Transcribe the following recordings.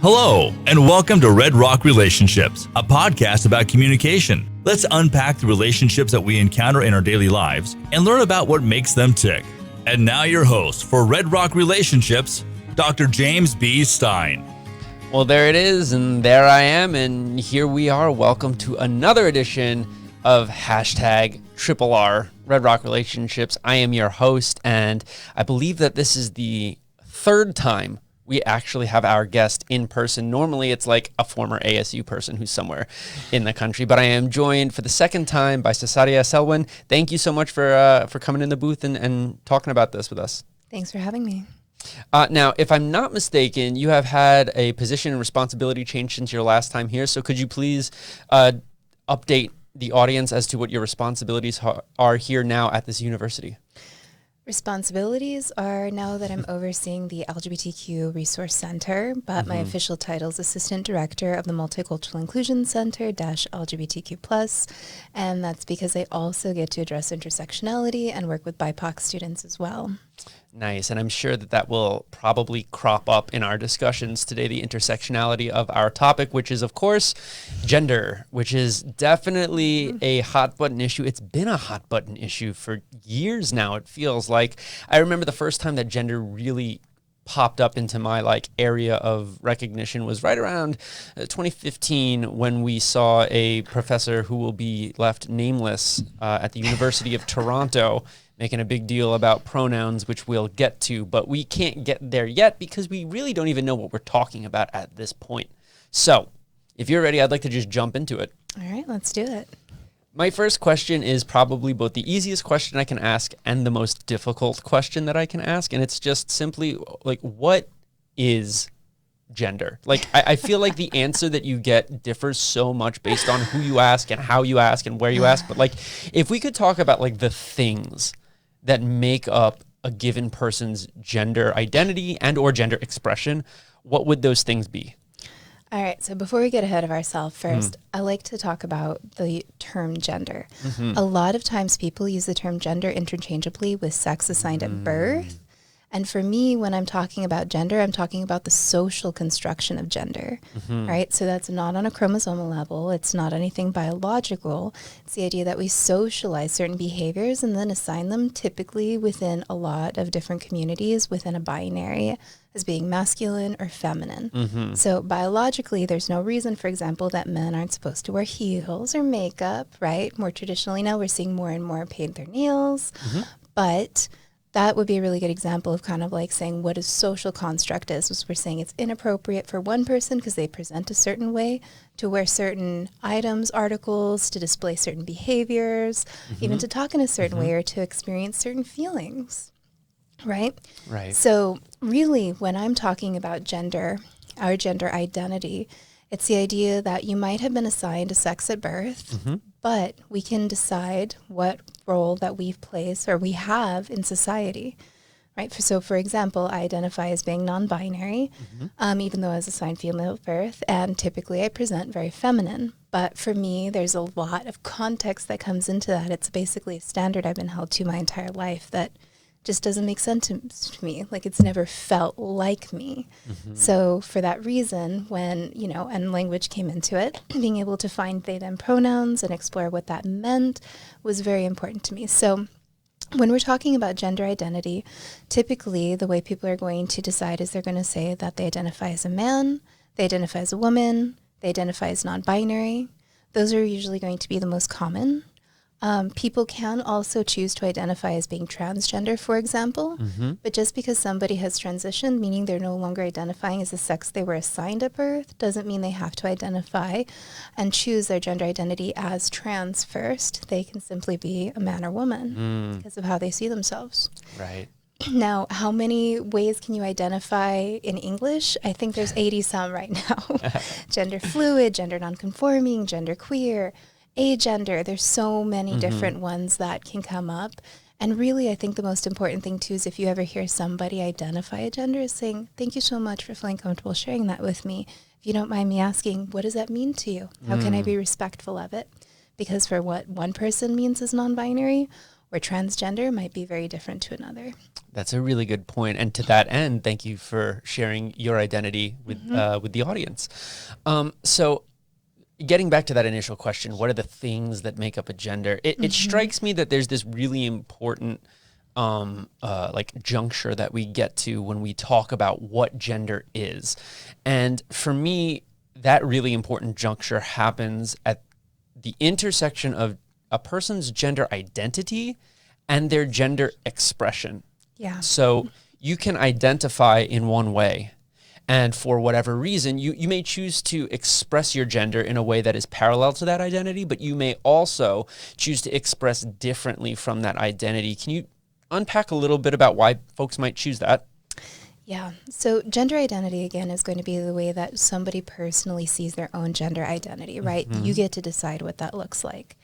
Hello, and welcome to Red Rock Relationships, a podcast about communication. Let's unpack the relationships that we encounter in our daily lives and learn about what makes them tick. And now your host for Red Rock Relationships, Dr. James B. Stein. Well, there it is, and there I am, and here we are. Welcome to another edition of #RR Red Rock Relationships. I am your host, and I believe that this is the third time we actually have our guest in person. Normally, it's like a former ASU person who's somewhere in the country, but I am joined for the second time by Cesaria Selwyn. Thank you so much for coming in the booth and talking about this with us. Thanks for having me. Now, if I'm not mistaken, you have had a position and responsibility change since your last time here, so could you please update the audience as to what your responsibilities are here now at this university? Responsibilities are now that I'm overseeing the LGBTQ Resource Center, but my official title is Assistant Director of the Multicultural Inclusion Center -LGBTQ+, and that's because I also get to address intersectionality and work with BIPOC students as well. Nice, and I'm sure that will probably crop up in our discussions today, the intersectionality of our topic, which is, of course, gender, which is definitely a hot-button issue. It's been a hot-button issue for years now, it feels like. I remember the first time that gender really popped up into my area of recognition was right around 2015 when we saw a professor who will be left nameless at the University of Toronto making a big deal about pronouns, which we'll get to, but we can't get there yet because we really don't even know what we're talking about at this point. So if you're ready, I'd like to just jump into it. All right, let's do it. My first question is probably both the easiest question I can ask and the most difficult question that I can ask. And it's just simply what is gender? I feel like the answer that you get differs so much based on who you ask and how you ask and where you ask. But if we could talk about the things that make up a given person's gender identity and or gender expression, what would those things be? All right, so before we get ahead of ourselves, first, I like to talk about the term gender. A lot of times people use the term gender interchangeably with sex assigned at birth. And for me, when I'm talking about gender, I'm talking about the social construction of gender, right? So that's not on a chromosomal level. It's not anything biological. It's the idea that we socialize certain behaviors and then assign them typically within a lot of different communities within a binary as being masculine or feminine. So biologically, there's no reason, for example, that men aren't supposed to wear heels or makeup, right? More traditionally now, we're seeing more and more paint their nails, but that would be a really good example of kind of saying what a social construct is. We're saying it's inappropriate for one person because they present a certain way to wear certain items, articles, to display certain behaviors, even to talk in a certain way or to experience certain feelings, right? Right. So really, when I'm talking about gender, our gender identity, it's the idea that you might have been assigned a sex at birth, but we can decide what role that we've placed or we have in society, right? So, for example, I identify as being non-binary, even though I was assigned female at birth, and typically I present very feminine. But for me, there's a lot of context that comes into that. It's basically a standard I've been held to my entire life that just doesn't make sense to me. It's never felt like me. So for that reason, when, and language came into it, being able to find they, them pronouns and explore what that meant was very important to me. So when we're talking about gender identity, typically the way people are going to decide is they're going to say that they identify as a man, they identify as a woman, they identify as non-binary. Those are usually going to be the most common. People can also choose to identify as being transgender, for example, but just because somebody has transitioned, meaning they're no longer identifying as the sex they were assigned at birth, doesn't mean they have to identify and choose their gender identity as trans first. They can simply be a man or woman because of how they see themselves. Right. Now, how many ways can you identify in English? I think there's 80 some right now. Gender fluid, gender nonconforming, gender queer, agender. There's so many different ones that can come up. And really, I think the most important thing, too, is if you ever hear somebody identify a gender is saying, thank you so much for feeling comfortable sharing that with me. If you don't mind me asking, what does that mean to you? How can I be respectful of it? Because for what one person means as non-binary where transgender might be very different to another. That's a really good point. And to that end, thank you for sharing your identity with the audience. So getting back to that initial question, what are the things that make up a gender? It strikes me that there's this really important like juncture that we get to when we talk about what gender is. And for me, that really important juncture happens at the intersection of a person's gender identity and their gender expression. Yeah. So you can identify in one way, and for whatever reason, you may choose to express your gender in a way that is parallel to that identity, but you may also choose to express differently from that identity. Can you unpack a little bit about why folks might choose that? Yeah. So gender identity, again, is going to be the way that somebody personally sees their own gender identity, right? You get to decide what that looks like.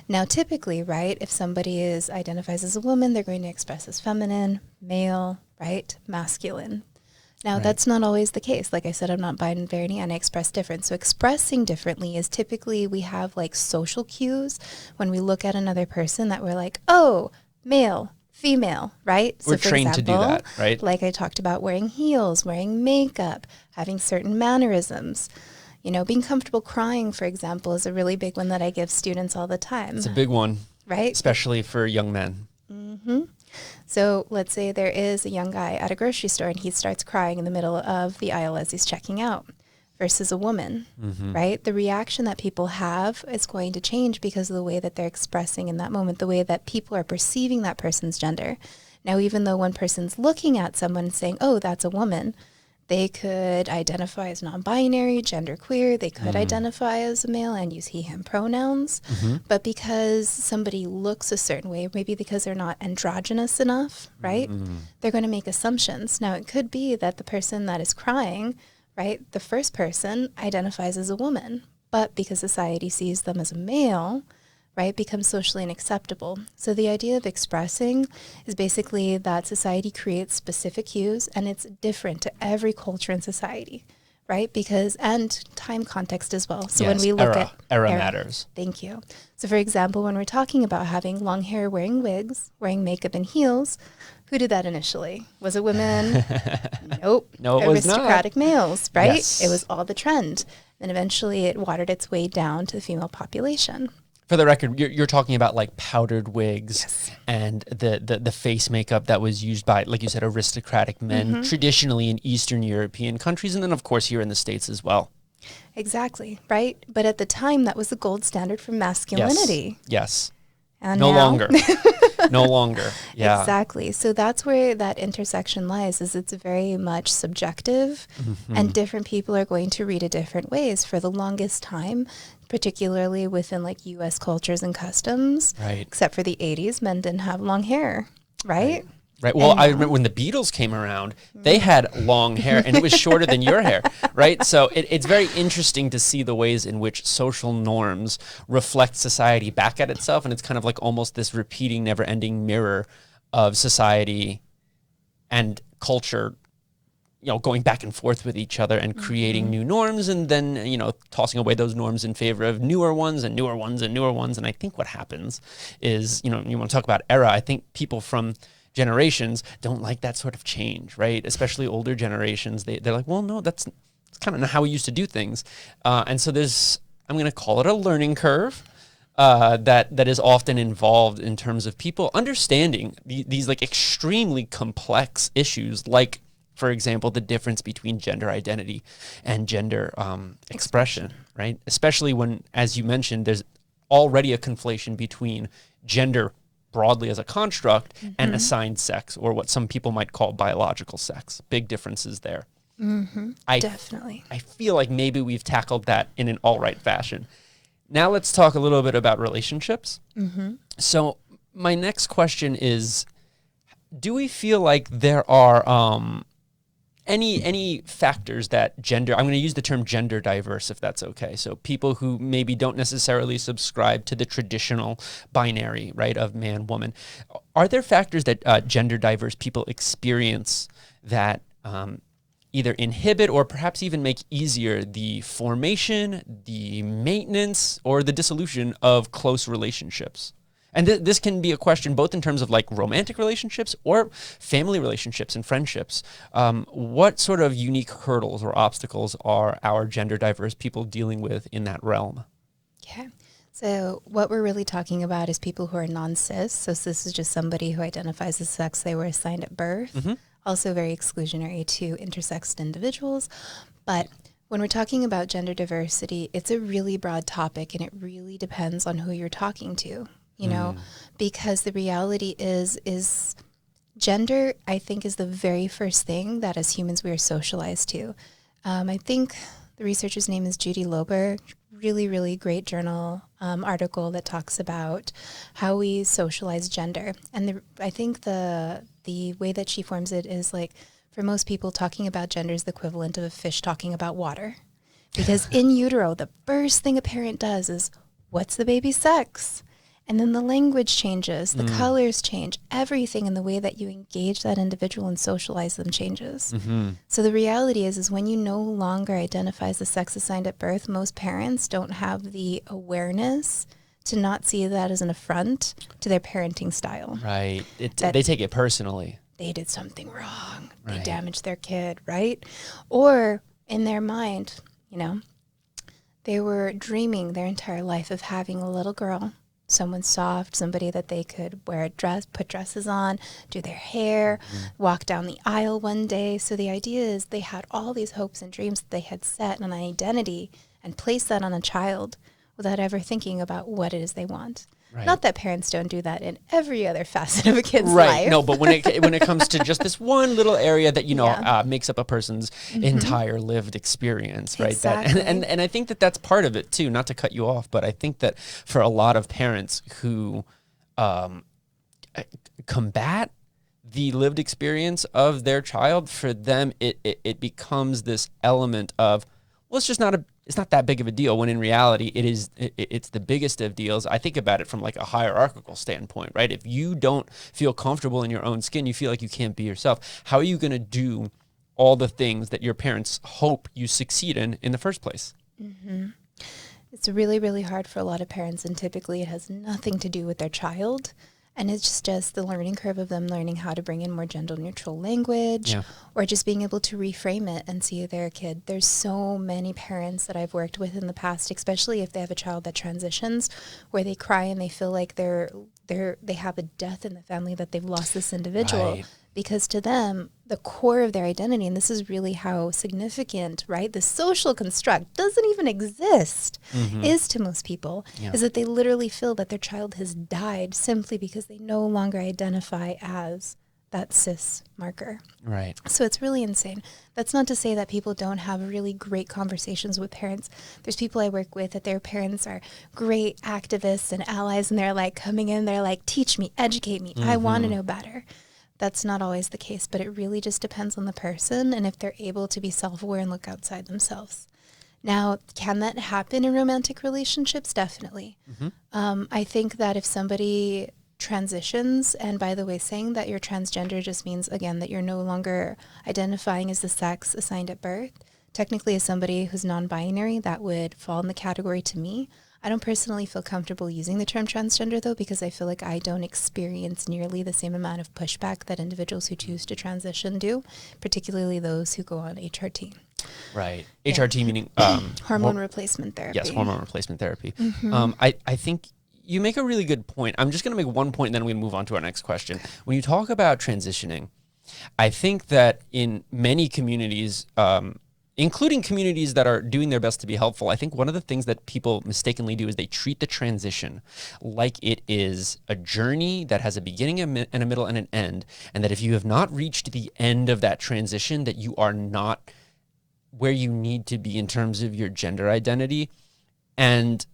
Now, typically, right, if somebody identifies as a woman, they're going to express as feminine, male, right, masculine. Now, that's not always the case. Like I said, I'm not binary and I express different. So expressing differently is typically we have like social cues when we look at another person that we're like, oh, male, female, right? We're so trained to do that, right? Like I talked about wearing heels, wearing makeup, having certain mannerisms. You know, being comfortable crying, for example, is a really big one that I give students all the time. It's a big one, right? Especially for young men. So let's say there is a young guy at a grocery store and he starts crying in the middle of the aisle as he's checking out versus a woman, right? The reaction that people have is going to change because of the way that they're expressing in that moment, the way that people are perceiving that person's gender. Now, even though one person's looking at someone saying, oh, that's a woman, they could identify as non-binary, genderqueer. They could identify as a male and use he, him pronouns. But because somebody looks a certain way, maybe because they're not androgynous enough, right? They're going to make assumptions. Now, it could be that the person that is crying, right, the first person identifies as a woman, but because society sees them as a male, right, becomes socially unacceptable. So the idea of expressing is basically that society creates specific cues and it's different to every culture and society, right? And time context as well. So when we look at era matters. Thank you. So for example, when we're talking about having long hair, wearing wigs, wearing makeup and heels, who did that initially? Was it women? Nope. No, it was not. Aristocratic males, right? Yes. It was all the trend. Then eventually it watered its way down to the female population. For the record, you're talking about like powdered wigs and the face makeup that was used by, like you said, aristocratic men, traditionally in Eastern European countries, and then of course here in the States as well. Exactly, right? But at the time, that was the gold standard for masculinity. Yes. And No now- longer. No longer. Yeah. Exactly. So that's where that intersection lies, is it's very much subjective and different people are going to read it different ways. For the longest time, particularly within like US cultures and customs, Right. except for the 80s, men didn't have long hair, right? Right. Well, And I now- remember when the Beatles came around, they had long hair and it was shorter than your hair, right? So it's very interesting to see the ways in which social norms reflect society back at itself. And it's kind of like almost this repeating, never ending mirror of society and culture, you know, going back and forth with each other and creating new norms and then, you know, tossing away those norms in favor of newer ones and newer ones and newer ones. And I think what happens is, you know, you want to talk about era, I think people from generations don't like that sort of change, right? Especially older generations. They're like, well, no, that's kind of not how we used to do things. And so there's, I'm going to call it a learning curve that is often involved in terms of people understanding these like extremely complex issues, like, for example, the difference between gender identity and gender expression, right? Especially when, as you mentioned, there's already a conflation between gender broadly as a construct and assigned sex, or what some people might call biological sex. Big differences there. Definitely. I feel like maybe we've tackled that in an all right fashion. Now let's talk a little bit about relationships. So my next question is, do we feel like there are any factors that gender, I'm going to use the term gender diverse if that's okay. So people who maybe don't necessarily subscribe to the traditional binary, right, of man, woman. Are there factors that gender diverse people experience that either inhibit or perhaps even make easier the formation, the maintenance, or the dissolution of close relationships? And this can be a question both in terms of like romantic relationships or family relationships and friendships. What sort of unique hurdles or obstacles are our gender diverse people dealing with in that realm? Okay. So what we're really talking about is people who are non-cis. So cis is just somebody who identifies the sex they were assigned at birth. Also very exclusionary to intersexed individuals. But when we're talking about gender diversity, it's a really broad topic, and it really depends on who you're talking to, you know, because the reality is gender, I think, is the very first thing that as humans we are socialized to. I think the researcher's name is Judy Lober, really, really great journal article that talks about how we socialize gender. And I think the way that she forms it is like, for most people, talking about gender is the equivalent of a fish talking about water. Because in utero, the first thing a parent does is, what's the baby's sex? And then the language changes, the colors change, everything in the way that you engage that individual and socialize them changes. So the reality is when you no longer identify as the sex assigned at birth, most parents don't have the awareness to not see that as an affront to their parenting style. Right. They take it personally. They did something wrong. Right. They damaged their kid, right? Or in their mind, you know, they were dreaming their entire life of having a little girl, someone soft, somebody that they could wear a dress, put dresses on, do their hair, walk down the aisle one day. So the idea is they had all these hopes and dreams that they had set on an identity and placed that on a child without ever thinking about what it is they want. Right. Not that parents don't do that in every other facet of a kid's life. No, but when it comes to just this one little area that, you know, makes up a person's entire lived experience, right? Exactly. And I think that that's part of it too, not to cut you off, but I think that for a lot of parents who combat the lived experience of their child, for them, it becomes this element of, well, it's not that big of a deal, when in reality it's the biggest of deals. I think about it from like a hierarchical standpoint, right? If you don't feel comfortable in your own skin, you feel like you can't be yourself, how are you going to do all the things that your parents hope you succeed in the first place? It's really, really hard for a lot of parents, and typically it has nothing to do with their child. And it's just the learning curve of them learning how to bring in more gender-neutral language, or just being able to reframe it and see their kid. There's so many parents that I've worked with in the past, especially if they have a child that transitions, where they cry and they feel like they have a death in the family, that they've lost this individual. Right. Because to them, the core of their identity, and this is really how significant, right, the social construct doesn't even exist, is to most people, is that they literally feel that their child has died simply because they no longer identify as that cis marker. Right. So it's really insane. That's not to say that people don't have really great conversations with parents. There's people I work with that their parents are great activists and allies, and they're like coming in, they're like, teach me, educate me, I want to know better. That's not always the case, but it really just depends on the person and if they're able to be self-aware and look outside themselves. Now, can that happen in romantic relationships? Definitely. I think that if somebody transitions, and by the way, saying that you're transgender just means, again, that you're no longer identifying as the sex assigned at birth. Technically, as somebody who's non-binary, that would fall in the category to me. I don't personally feel comfortable using the term transgender, though, because I feel like I don't experience nearly the same amount of pushback that individuals who choose to transition do, particularly those who go on HRT. Right. Yeah. HRT meaning... hormone replacement therapy. Yes, hormone replacement therapy. I think you make a really good point. I'm just going to make one point, and then we move on to our next question. When you talk about transitioning, I think that in many communities... including communities that are doing their best to be helpful, I think one of the things that people mistakenly do is they treat the transition like it is a journey that has a beginning, and a middle, and an end, and that if you have not reached the end of that transition, that you are not where you need to be in terms of your gender identity. And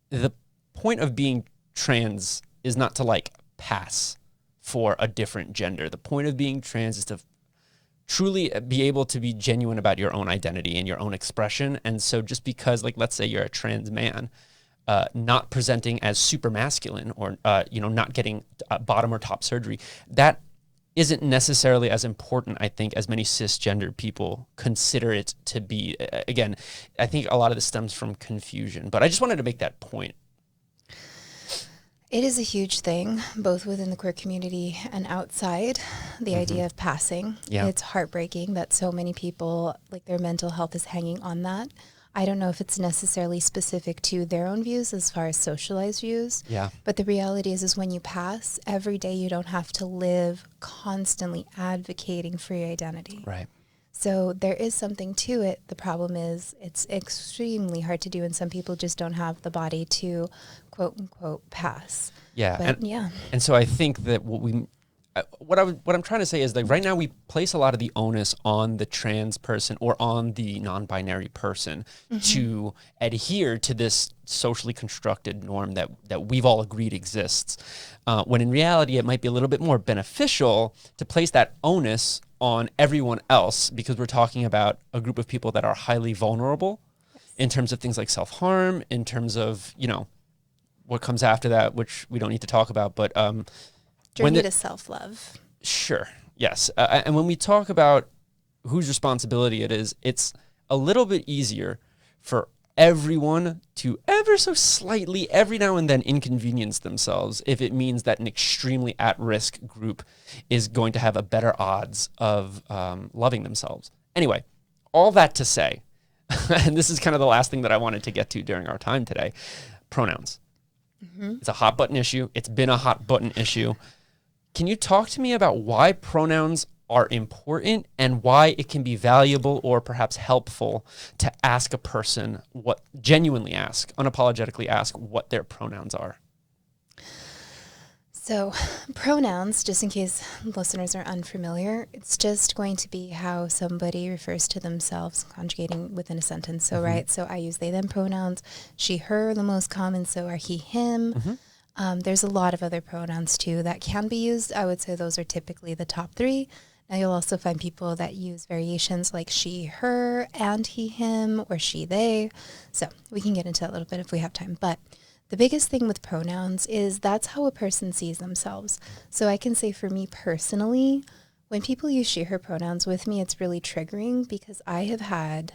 the point of being trans is not to like pass for a different gender. The point of being trans is to truly be able to be genuine about your own identity and your own expression. And so just because, like, let's say you're a trans man, not presenting as super masculine, or, not getting bottom or top surgery, that isn't necessarily as important, I think, as many cisgender people consider it to be. Again, I think a lot of this stems from confusion, but I just wanted to make that point. It is a huge thing, both within the queer community and outside, the idea of passing. Yeah. It's heartbreaking that so many people, like their mental health is hanging on that. I don't know if it's necessarily specific to their own views as far as socialized views. Yeah. But the reality is when you pass, every day you don't have to live constantly advocating for your identity. Right. So there is something to it. The problem is it's extremely hard to do, and some people just don't have the body to quote unquote pass. Yeah. But And so I think that what I'm trying to say is that right now we place a lot of the onus on the trans person or on the non-binary person to adhere to this socially constructed norm that we've all agreed exists. When in reality, it might be a little bit more beneficial to place that onus on everyone else, because we're talking about a group of people that are highly vulnerable in terms of things like self-harm, in terms of, what comes after that, which we don't need to talk about, but journey to self-love. Sure. Yes. And when we talk about whose responsibility it is, it's a little bit easier for everyone to ever so slightly, every now and then, inconvenience themselves if it means that an extremely at-risk group is going to have a better odds of loving themselves. Anyway, all that to say, and this is kind of the last thing that I wanted to get to during our time today, pronouns. It's a hot button issue. It's been a hot button issue. Can you talk to me about why pronouns are important and why it can be valuable or perhaps helpful to ask a person unapologetically ask what their pronouns are? So pronouns, just in case listeners are unfamiliar, it's just going to be how somebody refers to themselves, conjugating within a sentence. So, right, so I use they, them pronouns. She, her, the most common, so are he, him. There's a lot of other pronouns too that can be used. I would say those are typically the top three. Now you'll also find people that use variations like she, her, and he, him, or she, they. So we can get into that a little bit if we have time. But the biggest thing with pronouns is that's how a person sees themselves. So I can say for me personally, when people use she, her pronouns with me, it's really triggering because I have had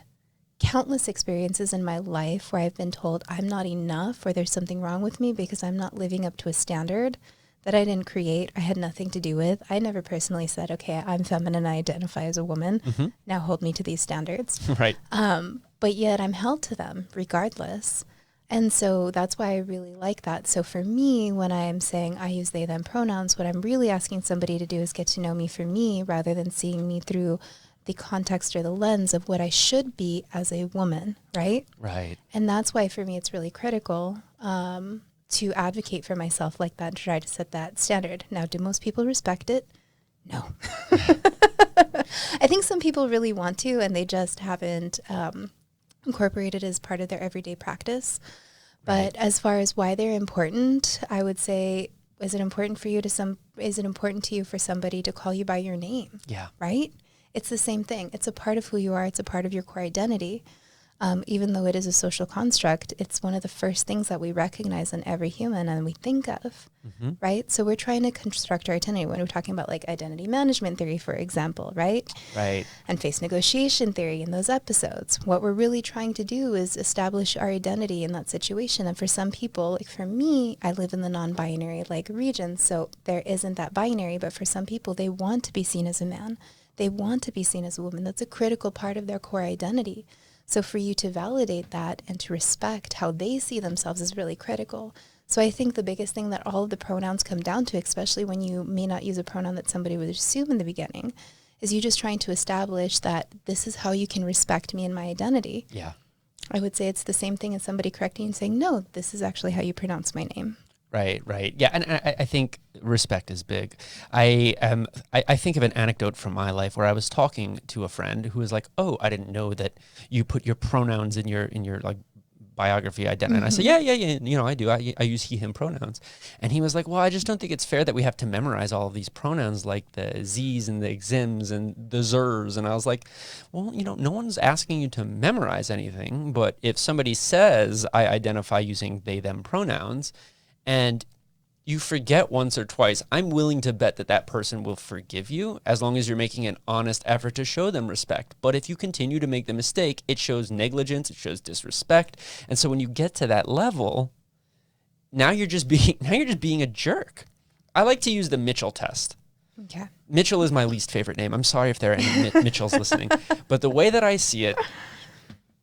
countless experiences in my life where I've been told I'm not enough or there's something wrong with me because I'm not living up to a standard that I didn't create. I had nothing to do with. I never personally said, okay, I'm feminine, I identify as a woman. Now hold me to these standards. Right. But yet I'm held to them regardless. And so that's why I really like that. So for me, when I'm saying I use they, them pronouns, what I'm really asking somebody to do is get to know me for me rather than seeing me through the context or the lens of what I should be as a woman, right? Right. And that's why for me it's really critical to advocate for myself like that and try to set that standard. Now, do most people respect it? No. I think some people really want to, and they just haven't incorporated as part of their everyday practice. But as far as why they're important, I would say, is it important to you for somebody to call you by your name? Yeah. Right? It's the same thing. It's a part of who you are. It's a part of your core identity. Even though it is a social construct, it's one of the first things that we recognize in every human and we think of, right? So we're trying to construct our identity when we're talking about like identity management theory, for example, right? Right. And face negotiation theory in those episodes. What we're really trying to do is establish our identity in that situation. And for some people, like for me, I live in the non-binary like region, so there isn't that binary, but for some people, they want to be seen as a man. They want to be seen as a woman. That's a critical part of their core identity. So for you to validate that and to respect how they see themselves is really critical. So I think the biggest thing that all of the pronouns come down to, especially when you may not use a pronoun that somebody would assume in the beginning, is you just trying to establish that this is how you can respect me and my identity. Yeah. I would say it's the same thing as somebody correcting and saying, no, this is actually how you pronounce my name. Right. Yeah, and I think respect is big. I think of an anecdote from my life where I was talking to a friend who was like, "Oh, I didn't know that you put your pronouns in your like biography identity." And I said, "Yeah, I do. I use he, him pronouns." And he was like, "Well, I just don't think it's fair that we have to memorize all of these pronouns like the z's and the xims and the zers." And I was like, "Well, no one's asking you to memorize anything, but if somebody says I identify using they, them pronouns, and you forget once or twice, I'm willing to bet that that person will forgive you as long as you're making an honest effort to show them respect. But if you continue to make the mistake, it shows negligence, it shows disrespect. And so when you get to that level, now you're just being a jerk. I like to use the Mitchell test. Okay. Mitchell is my least favorite name. I'm sorry if there are any Mitchells listening, but the way that I see it,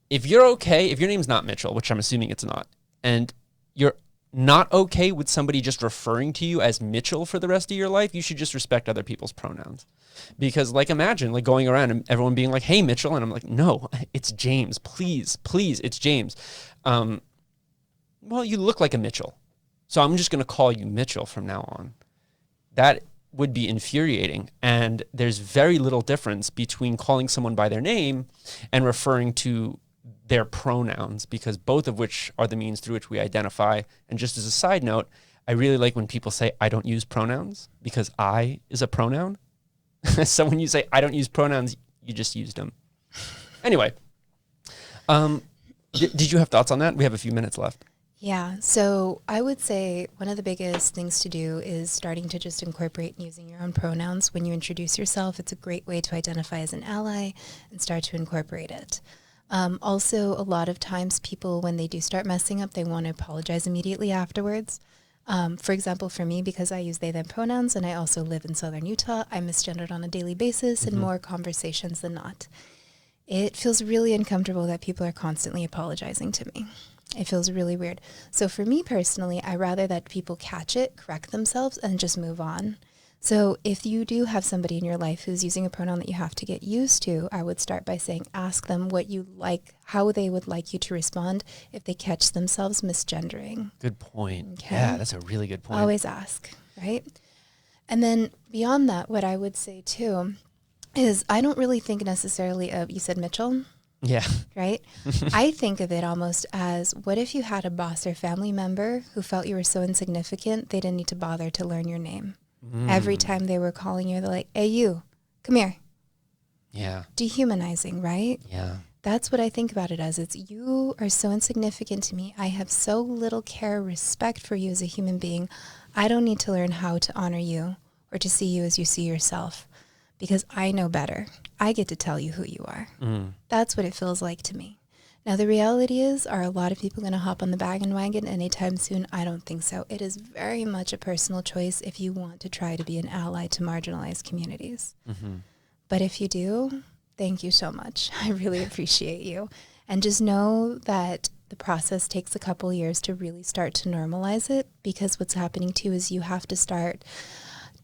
if your name's not Mitchell, which I'm assuming it's not, and you're not okay with somebody just referring to you as Mitchell for the rest of your life, you should just respect other people's pronouns. Because like, imagine like going around and everyone being like, hey, Mitchell. And I'm like, no, it's James. Please, it's James. Well, you look like a Mitchell, so I'm just going to call you Mitchell from now on. That would be infuriating. And there's very little difference between calling someone by their name and referring to their pronouns, because both of which are the means through which we identify. And just as a side note, I really like when people say, I don't use pronouns, because I is a pronoun. So when you say, I don't use pronouns, you just used them. Anyway, did you have thoughts on that? We have a few minutes left. Yeah, so I would say one of the biggest things to do is starting to just incorporate using your own pronouns when you introduce yourself. It's a great way to identify as an ally and start to incorporate it. Also, a lot of times people, when they do start messing up, they want to apologize immediately afterwards. For example, for me, because I use they, them pronouns and I also live in Southern Utah, I'm misgendered on a daily basis in more conversations than not. It feels really uncomfortable that people are constantly apologizing to me. It feels really weird. So for me personally, I rather that people catch it, correct themselves, and just move on. So if you do have somebody in your life who's using a pronoun that you have to get used to, I would start by saying, ask them what you like, how they would like you to respond if they catch themselves misgendering. Good point. Okay. Yeah, that's a really good point. Always ask, right? And then beyond that, what I would say too is I don't really think necessarily of, you said Mitchell? Yeah. Right? I think of it almost as, what if you had a boss or family member who felt you were so insignificant, they didn't need to bother to learn your name. Every time they were calling you, they're like, hey, you, come here. Yeah. Dehumanizing, right? Yeah. That's what I think about it as. It's, you are so insignificant to me. I have so little care, respect for you as a human being. I don't need to learn how to honor you or to see you as you see yourself, because I know better. I get to tell you who you are. That's what it feels like to me. Now, the reality is, are a lot of people going to hop on the bandwagon anytime soon? I don't think so. It is very much a personal choice if you want to try to be an ally to marginalized communities. But if you do, thank you so much. I really appreciate you. And just know that the process takes a couple years to really start to normalize it, because what's happening too is you have to start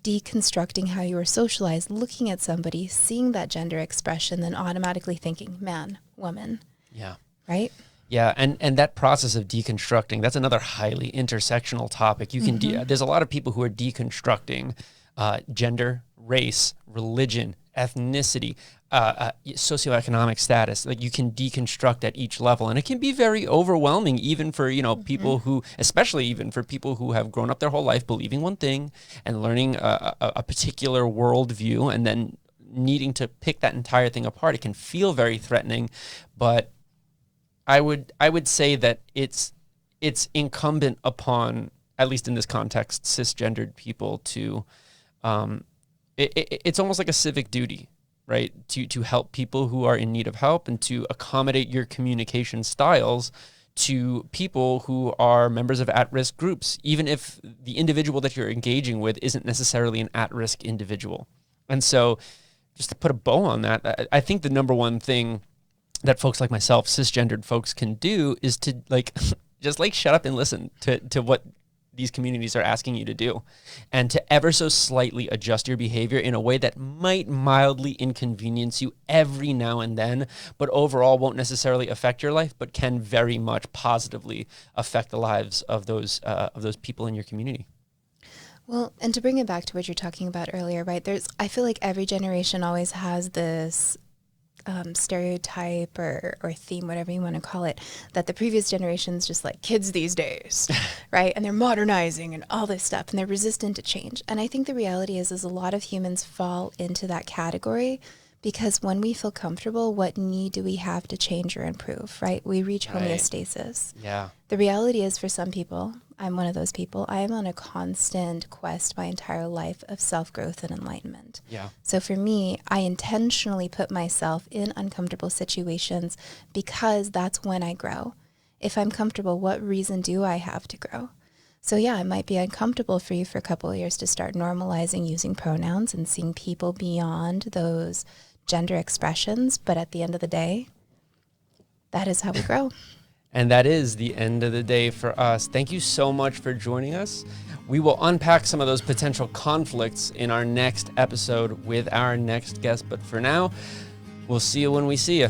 deconstructing how you were socialized, looking at somebody, seeing that gender expression, then automatically thinking man, woman. Yeah. Right? Yeah, and that process of deconstructing, that's another highly intersectional topic. You can there's a lot of people who are deconstructing gender, race, religion, ethnicity, socioeconomic status. Like, you can deconstruct at each level, and it can be very overwhelming, even for people who, especially even for people who have grown up their whole life believing one thing and learning a particular worldview, and then needing to pick that entire thing apart. It can feel very threatening, but I would say that it's incumbent upon, at least in this context, cisgendered people to, it's almost like a civic duty, right? To help people who are in need of help and to accommodate your communication styles to people who are members of at-risk groups, even if the individual that you're engaging with isn't necessarily an at-risk individual. And so, just to put a bow on that, I think the number one thing that folks like myself, cisgendered folks, can do is to just shut up and listen to what these communities are asking you to do, and to ever so slightly adjust your behavior in a way that might mildly inconvenience you every now and then, but overall won't necessarily affect your life, but can very much positively affect the lives of those people in your community. Well, and to bring it back to what you're talking about earlier, right? I feel like every generation always has this stereotype or theme, whatever you want to call it, that the previous generation's just like kids these days, right? And they're modernizing and all this stuff, and they're resistant to change. And I think the reality is a lot of humans fall into that category, because when we feel comfortable, what need do we have to change or improve, right? We reach homeostasis. Yeah. The reality is, for some people, I'm one of those people, I am on a constant quest my entire life of self-growth and enlightenment. Yeah. So for me, I intentionally put myself in uncomfortable situations because that's when I grow. If I'm comfortable, what reason do I have to grow? So yeah, it might be uncomfortable for you for a couple of years to start normalizing using pronouns and seeing people beyond those gender expressions. But at the end of the day, that is how we grow. And that is the end of the day for us. Thank you so much for joining us. We will unpack some of those potential conflicts in our next episode with our next guest. But for now, we'll see you when we see you.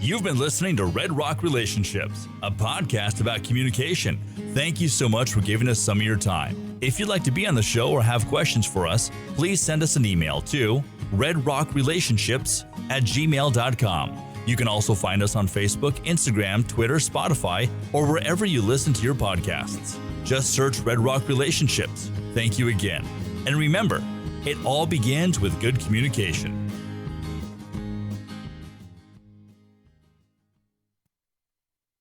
You've been listening to Red Rock Relationships, a podcast about communication. Thank you so much for giving us some of your time. If you'd like to be on the show or have questions for us, please send us an email to redrockrelationships@gmail.com. You can also find us on Facebook, Instagram, Twitter, Spotify, or wherever you listen to your podcasts. Just search Red Rock Relationships. Thank you again. And remember, it all begins with good communication.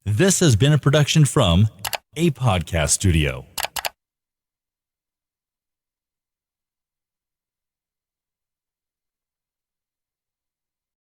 This has been a production from a podcast studio.